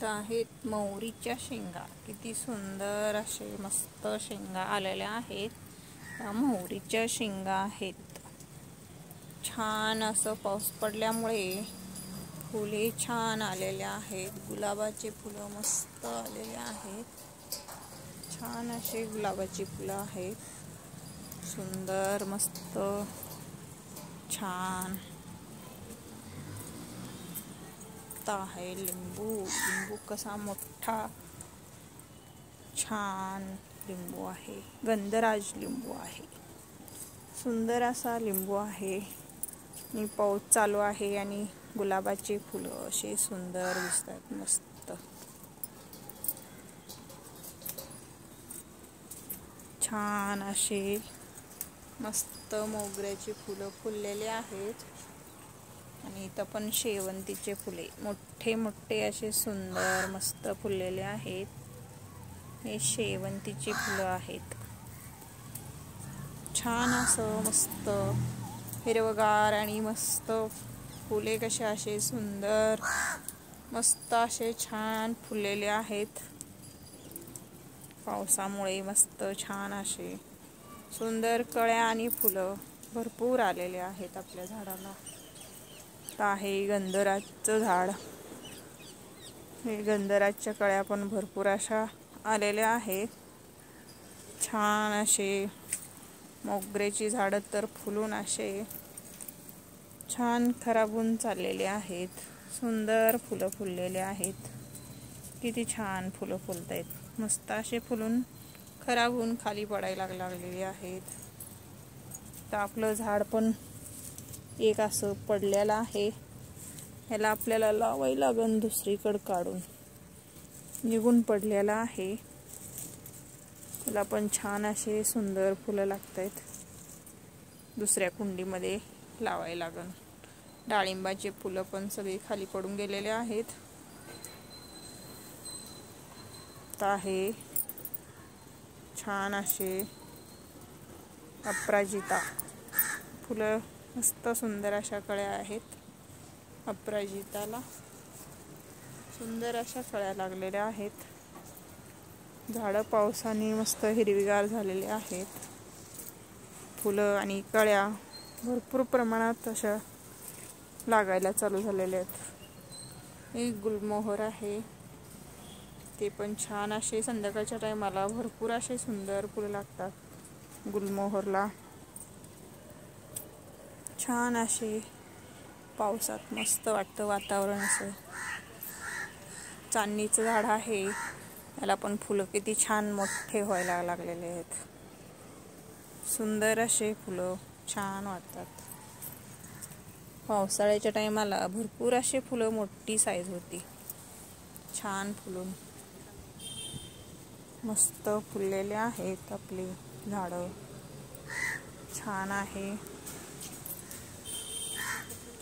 इथं आहेत मोहरीच्या शेंगा. किती सुंदर असे मस्त शेंगा आलेल्या आहेत. त्या मोहरीच्या शेंगा आहेत. छान असं पाऊस पडल्यामुळे फुले छान आलेले आहेत. गुलाबाचे फुलं मस्त आलेले आहेत. छान असे गुलाबाची फुलं आहेत. सुंदर मस्त छान आहे. लिंबू कसा मोठा छान लिंबू आहे. गंधराज लिंबू आहे. सुंदर असा लिंबू आहे. आणि पाऊस चालू आहे आणि गुलाबाचे फुलं असे सुंदर दिसतात. मस्त छान असे मस्त मोगऱ्याची फुलं फुललेले आहेत. आणि इथं पण शेवंतीचे फुले मोठे मोठे असे सुंदर मस्त फुललेले आहेत. हे शेवंतीची फुलं आहेत. छान असं मस्त हिरवगार आणि मस्त फुले कसे असे सुंदर मस्त असे छान फुललेले आहेत. पावसामुळे मस्त छान असे सुंदर कळ्या आणि फुलं भरपूर आलेले आहेत आपल्या झाडाला. आहे गंधराजचं झाड. हे गंधराजच्या कळ्या पण भरपूर अशा आलेल्या आहेत. छान असे मोगऱ्याची झाडं तर फुलून असे छान खराब होऊन चाललेले आहेत. सुंदर फुलं फुललेले आहेत. किती छान फुलं फुलत आहेत. मस्त असे फुलून खराब होऊन खाली पडायला लागलेले आहेत. तर आपलं झाड पण एक असं पडलेलं आहे. ह्याला आपल्याला लावायला लागेल. दुसरीकडे काढून निघून पडलेला आहे. त्याला पण छान असे सुंदर फुलं लागत आहेत. दुसऱ्या कुंडीमध्ये लावायला लागेल. डाळिंबाचे फुलं पण सगळे खाली पडून गेलेले आहेत. आहे छान असे अपराजिता फुलं मस्त सुंदर अशा कळ्या आहेत. अपराजिताला सुंदर अशा कळ्या लागलेल्या आहेत. झाडं पावसाने मस्त हिरवीगार झालेले आहेत. फुलं आणि कळ्या भरपूर प्रमाणात अशा लागायला चालू झालेल्या आहेत. एक गुलमोहर आहे. ते पण छान असे संध्याकाळच्या टायमाला भरपूर असे सुंदर फुलं लागतात गुलमोहरला. छान असे पावसात मस्त वाटतं वातावरण. असं चांदणीचं झाड आहे. याला पण फुलं किती छान मोठे व्हायला लागलेले आहेत. सुंदर असे फुलं छान वाटतात. पावसाळ्याच्या टायमाला भरपूर असे फुलं मोठी साईज होती. छान फुलून मस्त फुललेले आहेत आपली झाडं. छान आहे.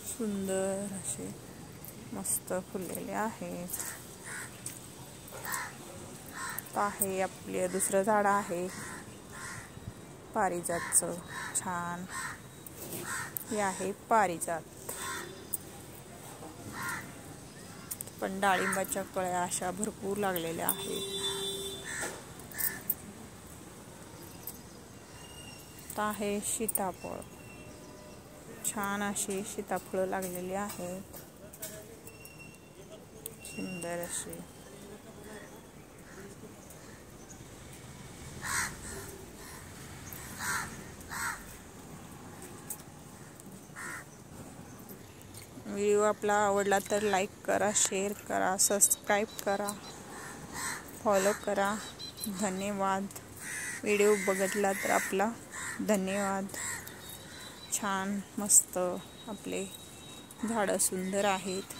सुंदर असे मस्त फुललेले आहेत. आहे आपले दुसरं झाड आहे पारिजातचं. छान हे आहे पारिजात. पण डाळिंबाच्या कळ्या अशा भरपूर लागलेल्या आहेत. आहे सीताफळ. छान अशी सीताफळ लागलेली आहेत. सुंदर अशी व्हिडिओ आपला आवडला तर लाईक करा, शेअर करा, सबस्क्राईब करा, फॉलो करा. धन्यवाद. व्हिडिओ बघितला तर आपला धन्यवाद. छान मस्त आपले झाडं सुंदर आहेत.